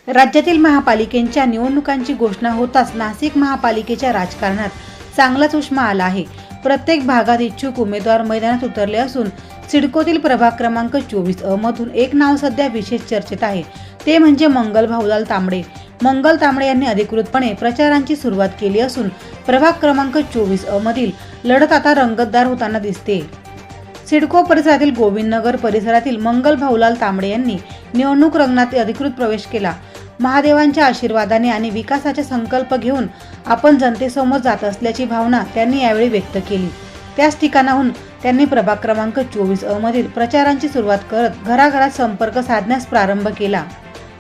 राज्यातील महापालिकेच्या निवडणुकांची घोषणा होताच नाशिक महापालिकेच्या राजकारणात चांगलाच उष्मा आला आहे। प्रत्येक भागात इच्छुक उमेदवार मैदानात उतरले असून सिडकोतील प्रभाग क्रमांक 24 मधून एक नाव सध्या विशेष चर्चेत आहे, ते म्हणजे मंगल भाऊलाल तांबडे। मंगल तांबडे यांनी अधिकृतपणे प्रचारांची सुरुवात केली असून प्रभाग क्रमांक 24 मधील लढत आता रंगतदार होताना दिसते। सिडको परिसरातील गोविंदनगर परिसरातील मंगल भाऊलाल तांबडे यांनी निवडणूक रिंगणात अधिकृत प्रवेश केला। महादेवांच्या आशीर्वादाने आणि विकासाचे संकल्प घेऊन आपण जनतेसमोर जात असल्याची भावना त्यांनी यावेळी व्यक्त केली। त्याच ठिकाणाहून त्यांनी प्रभाग क्रमांक 24 मधील प्रचारांची सुरुवात करत घराघरात संपर्क साधण्यास प्रारंभ केला।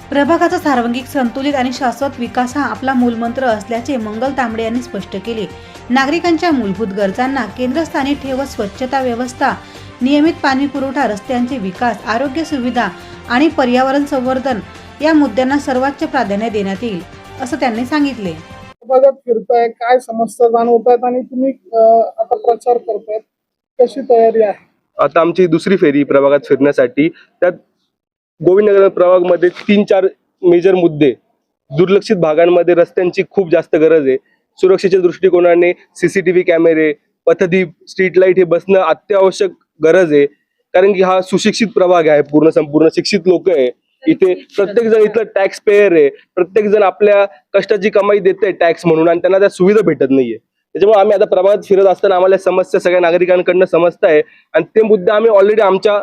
प्रभागाचा सार्वत्रिक संतुलित आणि शाश्वत विकास हा आपला मूलमंत्र असल्याचे मंगल तांबडे यांनी स्पष्ट केले। नागरिकांच्या मूलभूत गरजांना केंद्रस्थानी ठेवत स्वच्छता व्यवस्था, नियमित पाणी पुरवठा, रस्त्यांचे विकास, आरोग्य सुविधा आणि पर्यावरण संवर्धन या मुद्द्यांना सर्वोच्च प्राधान्य देण्यात येईल, असं त्यांनी सांगितले। प्रभागात फिरताय, काय समस्या जाणवतात आणि तुम्ही आता प्रचार करतायत, कशी तयारी आहे? आता आमची दुसरी फेरी प्रभागात फिरण्यासाठी, त्यात गोविंदनगर प्रभागामध्ये 3-4 मेजर मुद्दे, दुर्लक्षित भागांमध्ये रस्त्यांची खूप जास्त गरज आहे। सुरक्षेच्या दृष्टिकोनाने सीसीटीव्ही कॅमेरे, पथदीप, स्ट्रीट लाईट हे बसणं अत्यावश्यक गरज आहे, कारण की हा सुशिक्षित प्रभाग आहे, संपूर्ण शिक्षित लोक आहे इथे। प्रत्येक जण इथलं टॅक्स पेयर आहे, प्रत्येक जण आपल्या कष्टाची कमाई देते टॅक्स म्हणून, आणि त्यांना त्या सुविधा भेटत नाहीये। त्याच्यामुळे आम्ही आता प्रभागात फिरत असताना आम्हाला समस्या सगळ्या नागरिकांकडून समजत आहे, आणि ते मुद्दे आम्ही ऑलरेडी आमच्या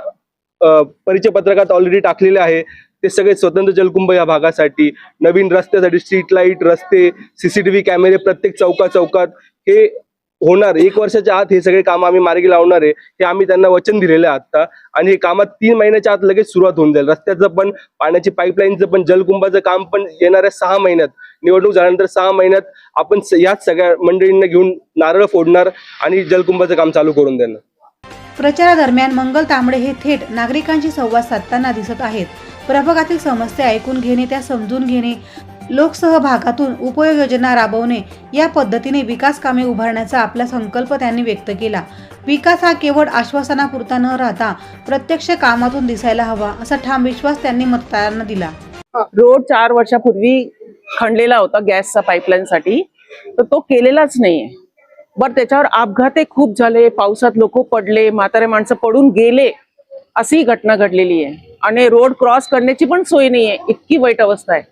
परिचय पत्रकात ऑलरेडी टाकलेले आहे। ते सगळे स्वतंत्र जलकुंभ या भागासाठी, नवीन रस्त्यासाठी स्ट्रीट लाईट, रस्ते, सीसीटीव्ही कॅमेरे प्रत्येक चौकात हे होणार। 1 वर्षाच्या आत हे सगळे काम आम्ही मार्गी लावणार आहे, हे आम्ही त्यांना वचन दिलेलं आहे आता, आणि हे कामात 3 महिन्याच्या आत लगेच सुरुवात होऊन जाईल। रस्त्याचं पण, पाण्याची पाईपलाईनचं पण, जलकुंभाचं काम पण येणाऱ्या 6 महिन्यात, निवडणूक झाल्यानंतर 6 महिन्यात आपण याच सगळ्या मंडळींना घेऊन नारळ फोडणार आणि जलकुंभाचं काम चालू करून देणार। प्रचारादरम्यान मंगल तांबडे हे थेट नागरिकांशी संवाद साधताना दिसत आहेत। प्रभागातील समस्या ऐकून घेणे, त्या समजून घेणे, लोकसहभागातून उपयोग योजना राबवणे, या पद्धतीने विकास कामे उभारण्याचा आपला संकल्प त्यांनी व्यक्त केला। विकास हा केवळ आश्वासनापुरता न राहता प्रत्यक्ष कामातून दिसायला हवा, असा ठाम विश्वास त्यांनी मतदारांना दिला। रोड 4 वर्षापूर्वी खणलेला होता गॅसचा पाईपलाईनसाठी, तर तो केलेलाच नाहीये। बरं, त्याच्यावर अपघात खूप झाले, पावसात लोक पडले, म्हातारे माणसं पडून गेले, अशी घटना घडलेली आहे। आणि रोड क्रॉस करण्याची पण सोय नाहीये, इतकी वाईट अवस्था आहे।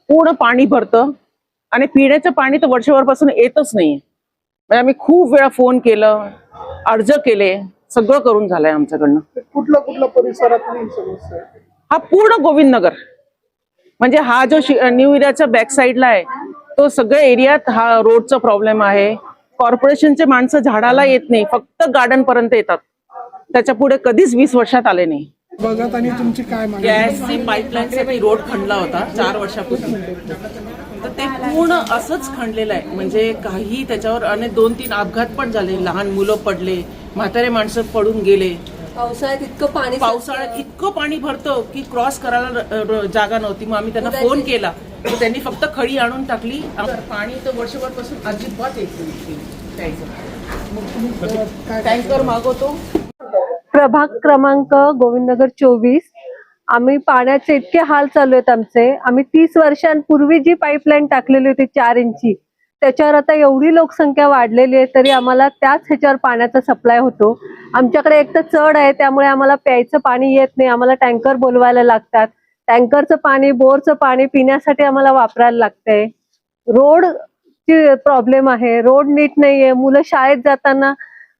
पूर्ण पाणी भरतं आणि पिण्याचं पाणी तर वर्षभरपासून येतच नाहीये। म्हणजे आम्ही खूप वेळा फोन केलं, अर्ज केले, सगळं करून झालंय आमच्याकडनं। कुठल्या परिसरातली समस्या आहे? हा पूर्ण गोविंदनगर, म्हणजे हा जो न्यू एरियाच्या बॅक साईडला आहे, तो सगळ्या एरियात हा रोडचा प्रॉब्लेम आहे। कॉर्पोरेशनचे माणसं झाडाला येत नाही, फक्त गार्डन पर्यंत येतात, त्याच्या पुढे कधीच 20 वर्षात आले नाही। बघत आणि तुमची काय मागणी? गॅसची पाईपलाईनसाठी रोड खणला होता 4 वर्षापूर्वी, तर ते पूर्ण असंच खणलेलं आहे। म्हणजे काही त्याच्यावर अनेक 2-3 अपघात पण झाले, लहान मुलं पडले, म्हातारे माणसं पडून गेले। पावसाळ्यात इतकं पाणी भरतं की क्रॉस करायला जागा नव्हती। मग आम्ही त्यांना फोन केला, तर त्यांनी फक्त खडी आणून टाकली। पाणी तर वर्षभरपासून अजिबात येत नाही। टँकर मागवतो। प्रभाग क्रमांक गोविंदनगर 24, आम्ही पाण्याचे इतके हाल चालू आहेत आमचे। आम्ही 30 वर्षांपूर्वी जी पाईपलाईन टाकलेली होती 4 इंची, त्याच्यावर आता एवढी लोकसंख्या वाढलेली आहे, तरी आम्हाला त्याच ह्याच्यावर पाण्याचा सप्लाय होतो। आमच्याकडे एक तर चढ आहे, त्यामुळे आम्हाला प्यायचं पाणी येत नाही, आम्हाला टँकर बोलवायला लागतात। टँकरचं पाणी, बोरचं पाणी पिण्यासाठी आम्हाला वापरायला लागतंय। रोडची प्रॉब्लेम आहे, रोड नीट नाहीये, मुलं शाळेत जाताना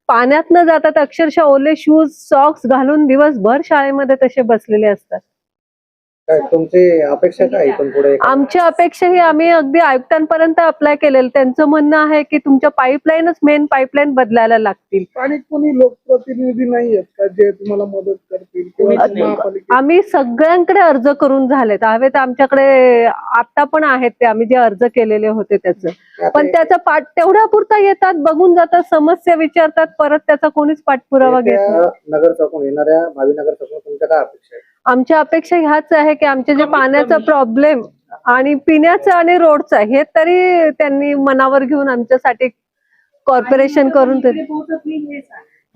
पाण्यात न जातात, अक्षरशः ओले शूज, सॉक्स घालून दिवसभर शाळेमध्ये तसे बसलेले असतात। काय तुमची अपेक्षा काय इथून पुढे? आमची अपेक्षा ही, आम्ही अगदी आयुक्तांपर्यंत अप्लाय केलेलं, त्यांचं म्हणणं आहे की तुमच्या पाईपलाईनच मेन पाईपलाईन बदलायला लागतील। आणि कोणी लोकप्रतिनिधी नाही आहेत का जे तुम्हाला मदत करतील किंवा? आम्ही सगळ्यांकडे अर्ज करून झालेत, हवेत आमच्याकडे आता पण आहेत ते, आम्ही जे अर्ज केलेले होते त्याचं, पण त्याचा तेवढ्यापुरता येतात, बघून जातात, समस्या विचारतात, परत त्याचा कोणीच पाठपुरावा घेत नाही। नगरचौकून येणाऱ्या भावी नगरचौकून तुमच्या काय अपेक्षा आहे? आमच्या अपेक्षा ह्याच आहे की आमचे जे पाण्याचा प्रॉब्लेम आणि पिण्याचा आणि रोडचा, हे तरी त्यांनी मनावर घेऊन आमच्यासाठी कॉर्पोरेशन करून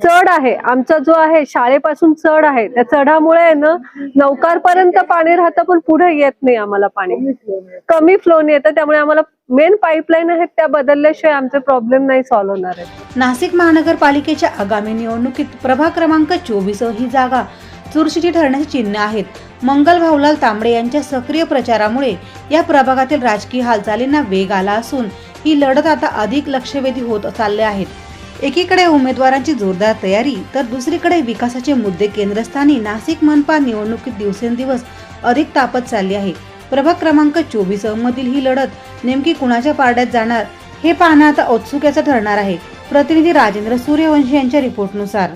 चढ आहे आमचा जो आहे शाळेपासून चढ आहे, त्या चढामुळे आहे ना नौकारपर्यंत पाणी राहतं, पण पुढे येत नाही आम्हाला पाणी, कमी फ्लोने येतं. त्यामुळे आम्हाला मेन पाईपलाईन आहेत त्या बदलल्याशिवाय आमचे प्रॉब्लेम नाही सॉल्व्ह होणार आहेत. नाशिक महानगरपालिकेच्या आगामी निवडणुकीत प्रभाग क्रमांक 24 ही जागा चुरशीची ठरण्याची चिन्ह आहेत. मंगल भाऊलाल तांबडे यांच्या सक्रिय प्रचारामुळे या प्रभागातील राजकीय हालचालींना वेग आला असून ही लढत आता अधिक लक्षवेधी होत चालले आहेत. एकीकडे उमेदवारांची जोरदार तयारी तर दुसरीकडे विकासाचे मुद्दे केंद्रस्थानी नाशिक मनपा निवडणुकीत दिवसेंदिवस अधिक तापत चालली आहे. प्रभाग क्रमांक 24 मधील ही लढत नेमकी कुणाच्या पारड्यात जाणार हे पाहणं आता औत्सुक्याचं ठरणार आहे. प्रतिनिधी राजेंद्र सूर्यवंशी यांच्या रिपोर्टनुसार.